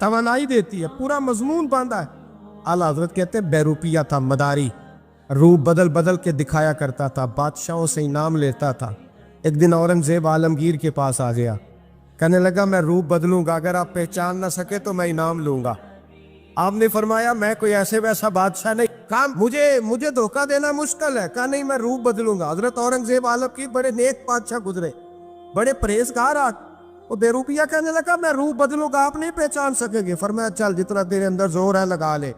توانائی دیتی ہے, پورا مضمون باندھا ہے. اعلیٰ حضرت کہتے ہیں بہروپیہ تھا, مداری, روپ بدل بدل کے دکھایا کرتا تھا, بادشاہوں سے انعام لیتا تھا. ایک دن اورنگزیب عالمگیر کے پاس آ گیا, کہنے لگا میں روپ بدلوں گا, اگر آپ پہچان نہ سکے تو میں انعام لوں گا. آپ نے فرمایا میں کوئی ایسے ویسا بادشاہ نہیں. کہا مجھے دھوکہ دینا مشکل ہے. کہا نہیں میں روپ بدلوں گا. حضرت اورنگزیب عالمگیر بڑے نیک بادشاہ گزرے, بڑے پرہیزگار. وہ بہروپیہ کہنے لگا میں روپ بدلوں گا, آپ نہیں پہچان سکیں گے. فرمایا چل جتنا تیرے اندر زور ہے لگا لے.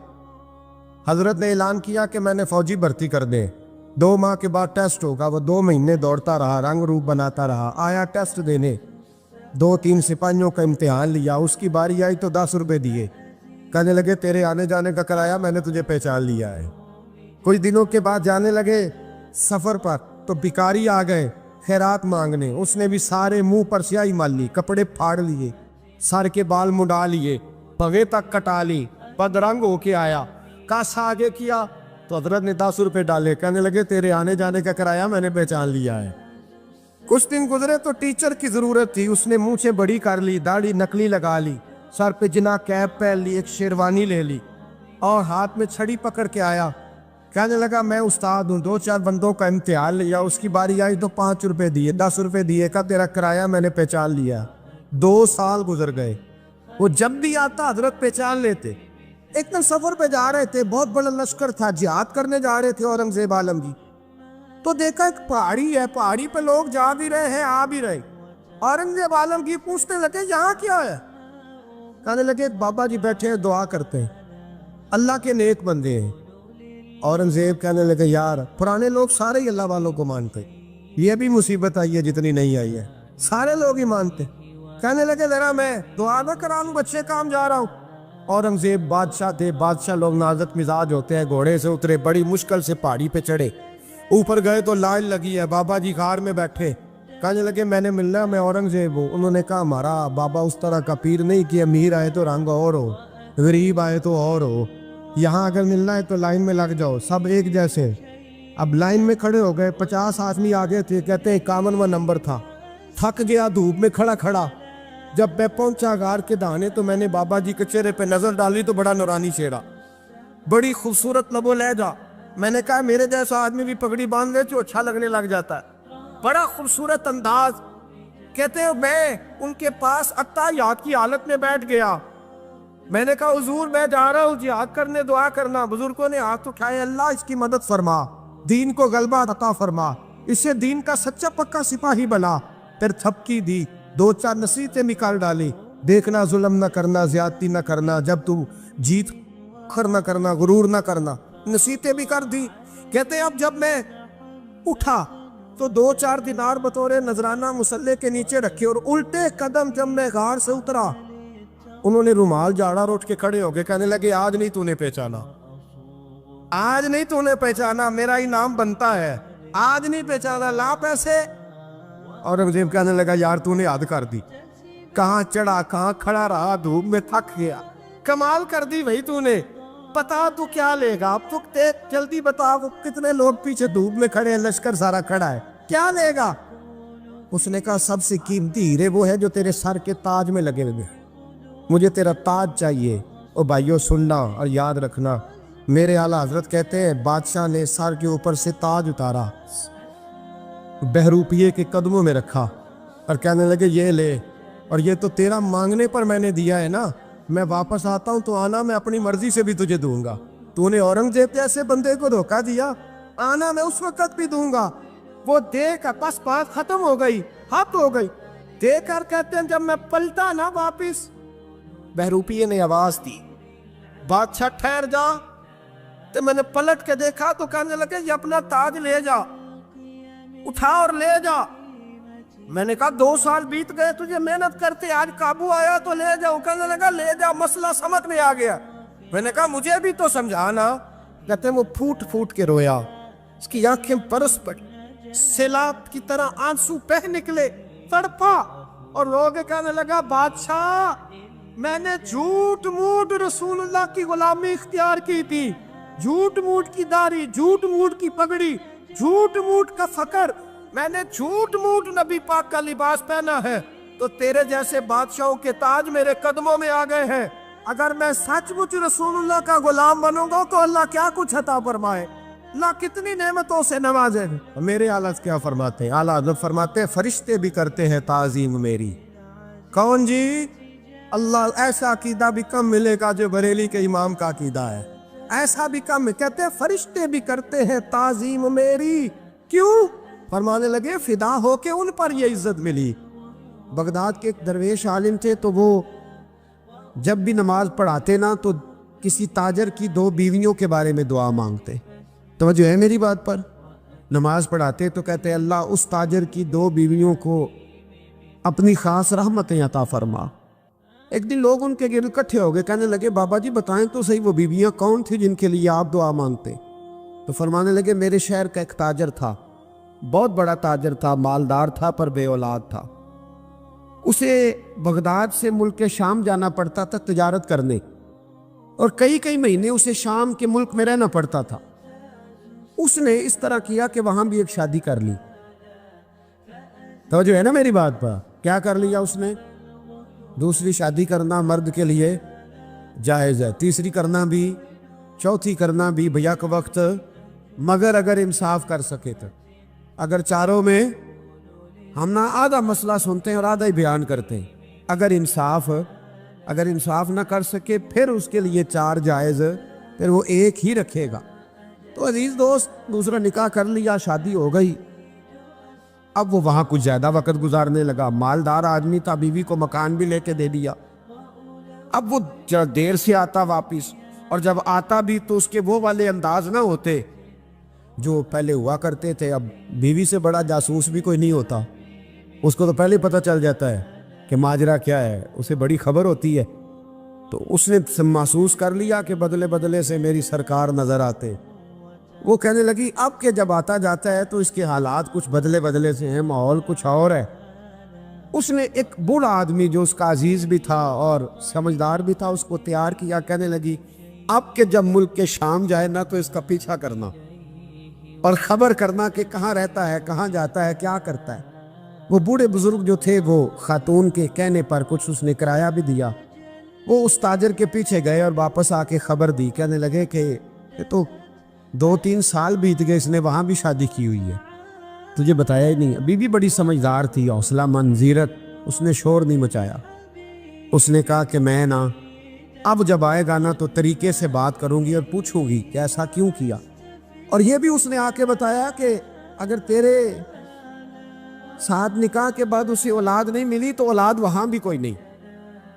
حضرت نے اعلان کیا کہ میں نے فوجی بھرتی کر دیں, 2 ماہ کے بعد ٹیسٹ ہوگا. وہ 2 مہینے دوڑتا رہا, رنگ روپ بناتا رہا, آیا ٹیسٹ دینے, 2-3 سپاہیوں کا امتحان لیا. اس کی باری آئی تو 10 روپے دیے, کہنے لگے تیرے آنے جانے کا کرایہ میں نے تجھے پہچان لیا ہے. کچھ دنوں کے بعد جانے لگے سفر پر, تو بھکاری آ گئے خیرات مانگنے. اس نے بھی سارے منہ پر سیاہی مال لی, کپڑے پھاڑ لیے, سر کے بال مڈا لیے, پگے تک کٹا لی, بدرنگ ہو کے آیا. کاسا آگے کیا تو حضرت نے 10 روپے ڈالے, کہنے لگے تیرے آنے جانے کا کرایہ میں نے پہچان لیا ہے. کچھ دن گزرے تو ٹیچر کی ضرورت تھی. اس نے مونچھیں بڑی کر لی, داڑھی نکلی لگا لی, سر پہ جنا کیپ پہن لی, ایک شیروانی لے لی اور ہاتھ میں چھڑی پکڑ کے آیا. کہنے لگا میں استاد ہوں, 2-4 بندوں کا امتحان لیا. اس کی باری آئی تو 5 روپے دیے, 10 روپے دیے, کا تیرا کرایہ میں نے پہچان لیا. 2 سال گزر گئے. وہ جب بھی آتا حضرت پہچان لیتے. ایک دن سفر پہ جا رہے تھے, بہت بڑا لشکر تھا, جہاد کرنے جا رہے تھے اورنگزیب عالمگیر. تو دیکھا ایک پہاڑی ہے, پہاڑی پہ لوگ جا بھی رہے ہیں آ بھی رہے. اورنگزیب عالمگیر پوچھنے لگے یہاں کیا ہے؟ کہنے لگے بابا جی بیٹھے ہیں دعا کرتے ہیں, اللہ کے نیک بندے ہیں. اورنگزیب کہنے لگے یار پرانے لوگ سارے ہی اللہ والوں کو مانتے, یہ بھی مصیبت آئی ہے جتنی نہیں آئی ہے, سارے لوگ ہی مانتے. کہنے لگے ذرا میں دعا نہ کرا لوں, بچے کام جا رہا ہوں. اورنگزیب بادشاہ تھے, بادشاہ لوگ نازک مزاج ہوتے ہیں. گھوڑے سے اترے, بڑی مشکل سے پہاڑی پہ چڑھے, اوپر گئے تو لائن لگی ہے. بابا جی غار میں بیٹھے, کہنے لگے میں نے ملنا, میں اورنگزیب ہوں. انہوں نے کہا ہمارا بابا اس طرح کا پیر نہیں کہ امیر آئے تو رنگ اور ہو, غریب آئے تو اور ہو. یہاں اگر ملنا ہے تو لائن میں لگ جاؤ, سب ایک جیسے. اب لائن میں کھڑے ہو گئے, 50 آدمی آگے تھے. کہتے ہیں 51واں نمبر تھا. تھک گیا دھوپ میں کھڑا کھڑا. جب میں پہنچا غار کے دہانے تو میں نے بابا جی کے چہرے پہ نظر ڈالی تو بڑا نورانی چہرہ, بڑی خوبصورت لب و لہجہ. میں نے کہا میرے جیسا آدمی بھی پگڑی باندھ لے تو اچھا لگنے لگ جاتا ہے, بڑا خوبصورت انداز. کہتے ہیں میں ان کے پاس اتحیات کی حالت میں بیٹھ گیا. میں نے کہا حضور میں جا رہا ہوں جہاد کرنے, دعا کرنا. بزرگوں نے ہاتھ اٹھائے, اللہ اس کی مدد فرما, دین کو غلبہ عطا فرما, اسے دین کا سچا پکا سپاہی بنا. پھر تھپکی دی, 2-4 نصیحتیں نکال ڈالی. دیکھنا ظلم نہ کرنا, زیادتی نہ کرنا, جب تو جیت خر نہ کرنا, غرور نہ کرنا, نصیحتیں بھی کر دی. کہتے ہیں اب جب میں اٹھا تو 2-4 دینار بطور نذرانہ مسلح کے نیچے رکھے, اور الٹے قدم جب میں غار سے اترا انہوں نے رومال جھاڑا اور اٹھ کے کھڑے ہو گئے. کہنے لگے آج نہیں تو نے پہچانا, آج نہیں تو نے پہچانا, میرا انعام بنتا ہے, آج نہیں پہچانا, لا پیسے. اورنگزیب کہنے لگا یار تو نے حد کر دی, کہاں چڑھا کہاں کھڑا رہا, دھوپ میں تھک گیا, کمال کر دی بھائی تو نے. بتا تو کیا لے گا, اب تو جلدی بتا, وہ کتنے لوگ پیچھے دھوپ میں کھڑے ہیں, لشکر سارا کھڑا ہے, کیا لے گا؟ اس نے کہا سب سے قیمتی ہیرے وہ ہے جو تیرے سر کے تاج میں لگے ہوئے, مجھے تیرا تاج چاہیے. او بھائیو سننا اور یاد رکھنا, میرے اعلیٰ حضرت کہتے ہیں بادشاہ نے سر کے اوپر سے تاج اتارا, بہروپیے کے قدموں میں رکھا اور کہنے لگے یہ لے, اور یہ تو تیرا مانگنے پر میں نے دیا ہے نا, میں واپس آتا ہوں تو آنا, میں اپنی مرضی سے بھی تجھے دوں گا. تو نے اورنگزیب جیسے بندے کو دھوکہ دیا, آنا میں اس وقت بھی دوں گا. وہ دے کر بس بات ختم ہو گئی, حق ہو گئی. دے کر کہتے ہیں جب میں پلٹا نا واپس, بہروپیے نے آواز دی بادشاہ ٹھہر جا. تو میں نے پلٹ کے دیکھا تو کہنے لگے یہ اپنا تاج لے جا, اٹھا اور لے جا. میں نے کہا 2 سال بیت گئے تجھے محنت کرتے, آج قابو آیا تو لے جاؤ. کہنے لگا لے جا, مسئلہ سمجھ میں آ گیا. میں نے کہا مجھے بھی تو سمجھانا. کہتے ہیں وہ پھوٹ پھوٹ کے رویا, اس کی آنکھیں برس پڑی, سیلاب کی طرح آنسو بہہ نکلے, تڑپا اور رو کے کہنے لگا بادشاہ میں نے جھوٹ موٹ رسول اللہ کی غلامی اختیار کی تھی, جھوٹ موٹ کی داڑھی, جھوٹ موٹ کی پگڑی, جھوٹ موٹ کا فقر, میں نے جھوٹ موٹ نبی پاک کا لباس پہنا ہے, تو تیرے جیسے بادشاہوں کے تاج میرے قدموں میں آ گئے ہیں. اگر میں سچ مچ رسول اللہ کا غلام بنوں گا تو اللہ کیا کچھ عطا فرمائے، اللہ کتنی نعمتوں سے نوازے۔ میرے اعلیٰ کیا فرماتے ہیں؟ اعلیٰ حضرت فرماتے ہیں فرشتے بھی کرتے ہیں تعظیم میری۔ کون جی؟ اللہ ایسا عقیدہ بھی کم ملے گا جو بریلی کے امام کا عقیدہ ہے، ایسا بھی کم۔ کہتے ہیں فرشتے بھی کرتے ہیں تعظیم میری۔ کیوں؟ فرمانے لگے فدا ہو کے ان پر یہ عزت ملی۔ بغداد کے ایک درویش عالم تھے، تو وہ جب بھی نماز پڑھاتے نا تو کسی تاجر کی 2 بیویوں کے بارے میں دعا مانگتے۔ توجہ ہے میری بات پر؟ نماز پڑھاتے تو کہتے اللہ اس تاجر کی 2 بیویوں کو اپنی خاص رحمتیں عطا فرما۔ ایک دن لوگ ان کے گرد اکٹھے ہو گئے، کہنے لگے بابا جی بتائیں تو صحیح وہ بیویاں کون تھی جن کے لیے آپ دعا مانگتے؟ تو فرمانے لگے میرے شہر کا ایک تاجر تھا، بہت بڑا تاجر تھا، مالدار تھا پر بے اولاد تھا۔ اسے بغداد سے ملک شام جانا پڑتا تھا تجارت کرنے، اور کئی مہینے اسے شام کے ملک میں رہنا پڑتا تھا۔ اس نے اس طرح کیا کہ وہاں بھی ایک شادی کر لی۔ توجہ ہے نا میری بات پر؟ کیا کر لیا اس نے؟ دوسری شادی کرنا مرد کے لیے جائز ہے، تیسری کرنا بھی، چوتھی کرنا بھی بھیا کے وقت، مگر اگر انصاف کر سکے تو۔ اگر چاروں میں ہم نہ آدھا مسئلہ سنتے ہیں اور آدھا ہی بیان کرتے ہیں، اگر انصاف نہ کر سکے پھر اس کے لیے 4 جائز، پھر وہ ایک ہی رکھے گا۔ تو عزیز دوست دوسرا نکاح کر لیا، شادی ہو گئی۔ اب وہ وہاں کچھ زیادہ وقت گزارنے لگا، مالدار آدمی تھا، بیوی کو مکان بھی لے کے دے دیا۔ اب وہ دیر سے آتا واپس، اور جب آتا بھی تو اس کے وہ والے انداز نہ ہوتے جو پہلے ہوا کرتے تھے۔ اب بیوی سے بڑا جاسوس بھی کوئی نہیں ہوتا، اس کو تو پہلے پتہ چل جاتا ہے کہ ماجرا کیا ہے، اسے بڑی خبر ہوتی ہے۔ تو اس نے محسوس کر لیا کہ بدلے بدلے سے میری سرکار نظر آتے۔ وہ کہنے لگی اب کہ جب آتا جاتا ہے تو اس کے حالات کچھ بدلے سے ہیں، ماحول کچھ اور ہے۔ اس نے ایک بوڑھا آدمی جو اس کا عزیز بھی تھا اور سمجھدار بھی تھا اس کو تیار کیا، کہنے لگی اب کہ جب ملک کے شام جائے نا تو اس کا پیچھا کرنا اور خبر کرنا کہ کہاں رہتا ہے، کہاں جاتا ہے، کیا کرتا ہے۔ وہ بوڑھے بزرگ جو تھے وہ خاتون کے کہنے پر کچھ اس نے کرایہ بھی دیا۔ وہ اس تاجر کے پیچھے گئے اور واپس آ کے خبر دی، کہنے لگے کہ یہ تو 2-3 سال بیت گئے، اس نے وہاں بھی شادی کی ہوئی ہے، تجھے بتایا ہی نہیں۔ بی بی بڑی سمجھدار تھی، حوصلہ مند، زیرک، اس نے شور نہیں مچایا۔ اس نے کہا کہ میں نا اب جب آئے گا نا تو طریقے سے بات کروں گی اور پوچھوں گی کہ ایسا کیوں کیا۔ اور یہ بھی اس نے آ کے بتایا کہ اگر تیرے ساتھ نکاح کے بعد اسے اولاد نہیں ملی تو اولاد وہاں بھی کوئی نہیں،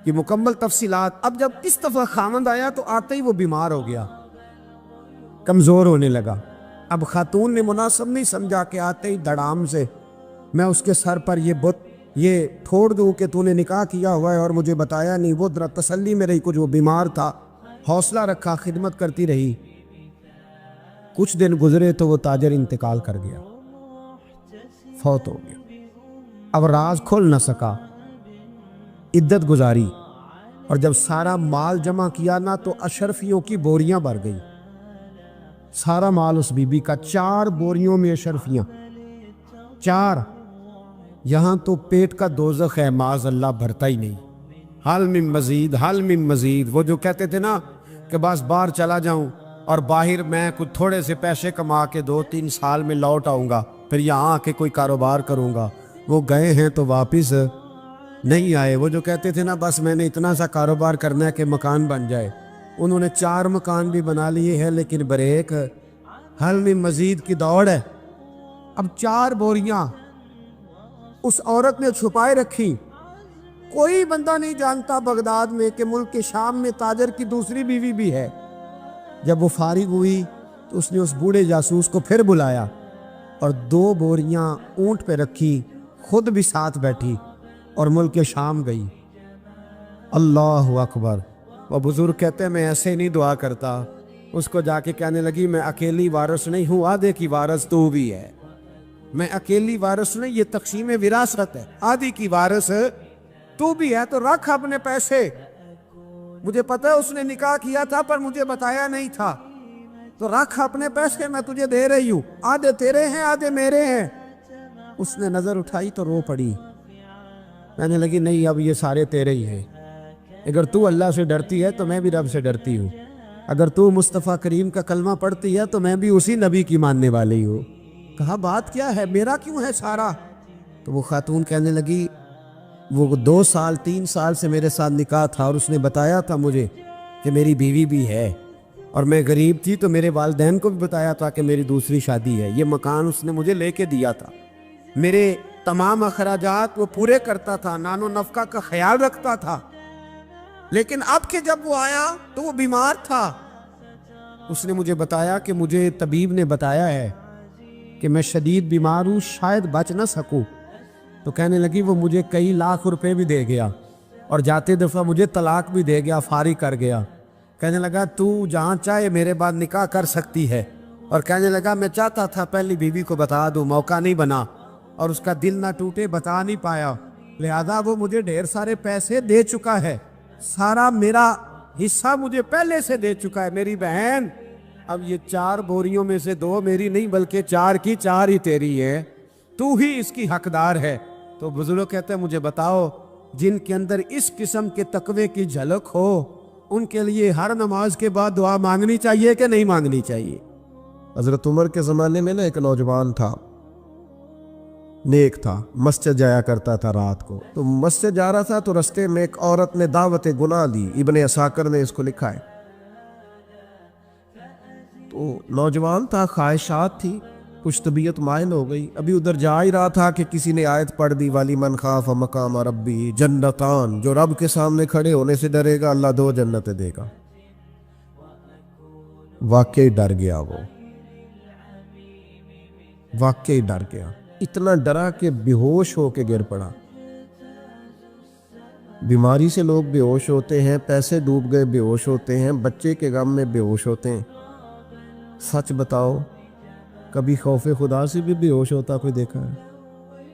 یہ مکمل تفصیلات۔ اب جب اس دفعہ خامند آیا تو آتے ہی وہ بیمار ہو گیا، کمزور ہونے لگا۔ اب خاتون نے مناسب نہیں سمجھا کہ آتے ہی دھڑام سے میں اس کے سر پر یہ بت یہ ٹھوڑ دوں کہ تو نے نکاح کیا ہوا ہے اور مجھے بتایا نہیں۔ وہ ذرا تسلی میں رہی، کچھ وہ بیمار تھا، حوصلہ رکھا، خدمت کرتی رہی۔ کچھ دن گزرے تو وہ تاجر انتقال کر گیا، فوت ہو گیا۔ اب راز کھل نہ سکا، عدت گزاری، اور جب سارا مال جمع کیا نا تو اشرفیوں کی بوریاں بھر گئی۔ سارا مال اس بی بی کا، 4 بوریوں میں اشرفیاں، 4۔ یہاں تو پیٹ کا دوزخ ہے، معاذ اللہ، بھرتا ہی نہیں۔ حل من مزید، حل من مزید۔ وہ جو کہتے تھے نا کہ بس باہر چلا جاؤں اور باہر میں کچھ تھوڑے سے پیسے کما کے 2-3 سال میں لوٹ آؤں گا، پھر یہاں آ کے کوئی کاروبار کروں گا، وہ گئے ہیں تو واپس نہیں آئے۔ وہ جو کہتے تھے نا بس میں نے اتنا سا کاروبار کرنا ہے کہ مکان بن جائے، انہوں نے 4 مکان بھی بنا لیے ہیں، لیکن بریک حل من مزید کی دوڑ ہے۔ اب 4 بوریاں اس عورت نے چھپائے رکھی، کوئی بندہ نہیں جانتا بغداد میں کہ ملک کے شام میں تاجر کی دوسری بیوی بھی ہے۔ جب وہ فارغ ہوئی تو اس نے اس بوڑھے جاسوس کو پھر بلایا اور 2 بوریاں اونٹ پہ رکھی، خود بھی ساتھ بیٹھی اور ملک شام گئی۔ اللہ اکبر۔ وہ بزرگ کہتے ہیں میں ایسے نہیں دعا کرتا۔ اس کو جا کے کہنے لگی میں اکیلی وارث نہیں ہوں، آدھے کی وارث تو بھی ہے۔ میں اکیلی وارث نہیں، یہ تقسیم وراثت ہے، آدھی کی وارث تو بھی ہے، تو رکھ اپنے پیسے۔ مجھے پتہ ہے اس نے نکاح کیا تھا پر مجھے بتایا نہیں تھا، تو رکھ اپنے پیسے، میں تجھے دے رہی ہوں، آدھے تیرے ہیں آدھے میرے ہیں۔ اس نے نظر اٹھائی تو رو پڑی، کہنے لگی نہیں اب یہ سارے تیرے ہی ہیں۔ اگر تو اللہ سے ڈرتی ہے تو میں بھی رب سے ڈرتی ہوں، اگر تو مصطفیٰ کریم کا کلمہ پڑھتی ہے تو میں بھی اسی نبی کی ماننے والی ہوں۔ کہا بات کیا ہے، میرا کیوں ہے سارا؟ تو وہ خاتون کہنے لگی وہ 2 سال 3 سال سے میرے ساتھ نکاح تھا، اور اس نے بتایا تھا مجھے کہ میری بیوی بھی ہے، اور میں غریب تھی تو میرے والدین کو بھی بتایا تھا کہ میری دوسری شادی ہے۔ یہ مکان اس نے مجھے لے کے دیا تھا، میرے تمام اخراجات وہ پورے کرتا تھا، نان و نفقہ کا خیال رکھتا تھا، لیکن اب کہ جب وہ آیا تو وہ بیمار تھا۔ اس نے مجھے بتایا کہ مجھے طبیب نے بتایا ہے کہ میں شدید بیمار ہوں، شاید بچ نہ سکوں۔ تو کہنے لگی وہ مجھے کئی لاکھ روپے بھی دے گیا، اور جاتے دفعہ مجھے طلاق بھی دے گیا، فارغ کر گیا۔ کہنے لگا تو جہاں چاہے میرے بعد نکاح کر سکتی ہے، اور کہنے لگا میں چاہتا تھا پہلی بیوی کو بتا دوں، موقع نہیں بنا، اور اس کا دل نہ ٹوٹے، بتا نہیں پایا، لہذا وہ مجھے ڈھیر سارے پیسے دے چکا ہے، سارا میرا حصہ مجھے پہلے سے دے چکا ہے۔ میری بہن اب یہ 4 بوریوں میں سے 2 میری نہیں بلکہ 4 کی 4 ہی تیری ہے، تو ہی اس کی حقدار ہے۔ تو بزرگ کہتے ہیں مجھے بتاؤ جن کے اندر اس قسم کے تقوی کی جھلک ہو ان کے لیے ہر نماز کے بعد دعا مانگنی چاہیے کہ نہیں مانگنی چاہیے؟ حضرت عمر کے زمانے میں نا ایک نوجوان تھا، نیک تھا، مسجد جایا کرتا تھا رات کو۔ تو مسجد جا رہا تھا تو رستے میں ایک عورت نے دعوت گناہ دی، ابن عساکر نے اس کو لکھا ہے۔ تو نوجوان تھا، خواہشات تھی، کچھ طبیعت مائل ہو گئی، ابھی ادھر جا ہی رہا تھا کہ کسی نے آیت پڑھ دی والی من خاف مقام ربی جنتان، جو رب کے سامنے کھڑے ہونے سے ڈرے گا اللہ 2 جنتیں دے گا۔ واقعی ڈر گیا، وہ واقعی ڈر گیا، اتنا ڈرا کہ بے ہوش ہو کے گر پڑا۔ بیماری سے لوگ بے ہوش ہوتے ہیں، پیسے ڈوب گئے بے ہوش ہوتے ہیں، بچے کے غم میں بے ہوش ہوتے ہیں۔ سچ بتاؤ کبھی خوف خدا سے بھی بے ہوش ہوتا کوئی دیکھا ہے؟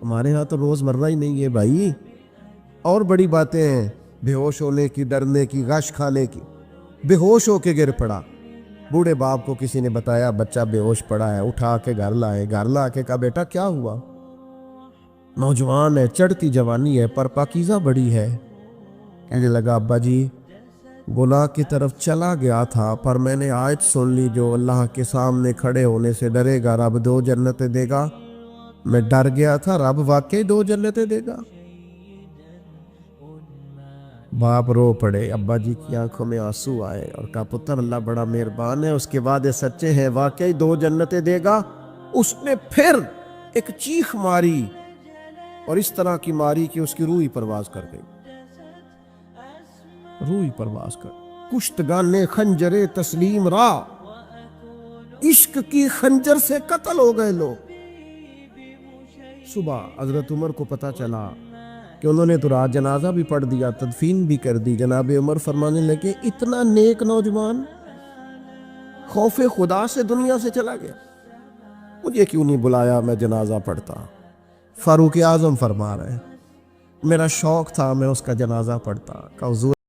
ہمارے ہاں تو روز مرہ ہی نہیں ہے بھائی، اور بڑی باتیں ہیں بے ہوش ہونے کی، ڈرنے کی، غش کھانے کی۔ بے ہوش ہو کے گر پڑا، بوڑھے باپ کو کسی نے بتایا بچہ بے ہوش پڑا ہے، اٹھا کے گھر لائے، گھر لا کے کہا بیٹا کیا ہوا؟ نوجوان ہے، چڑھتی جوانی ہے پر پاکیزہ بڑی ہے۔ کہنے لگا ابا جی گناہ کی طرف چلا گیا تھا، پر میں نے آیت سن لی جو اللہ کے سامنے کھڑے ہونے سے ڈرے گا رب 2 جنتیں دے گا، میں ڈر گیا تھا، رب واقعی 2 جنتیں دے گا۔ باپ رو پڑے، ابا جی کی آنکھوں میں آنسو آئے اور کہا پتر اللہ بڑا مہربان ہے، اس کے وعدے سچے ہیں، واقعی 2 جنتیں دے گا۔ اس نے پھر ایک چیخ ماری اور اس طرح کی ماری کہ اس کی روح ہی پرواز کر گئی، روح ہی پرواز کر۔ کشتگان خنجر تسلیم را، عشق کی خنجر سے قتل ہو گئے لوگ۔ صبح حضرت عمر کو پتہ چلا کہ انہوں نے تو رات جنازہ بھی پڑھ دیا، تدفین بھی کر دی۔ جناب عمر فرمانے لگے اتنا نیک نوجوان خوف خدا سے دنیا سے چلا گیا، مجھے کیوں نہیں بلایا میں جنازہ پڑھتا؟ فاروق اعظم فرما رہے ہیں میرا شوق تھا میں اس کا جنازہ پڑھتا۔ کہ حضور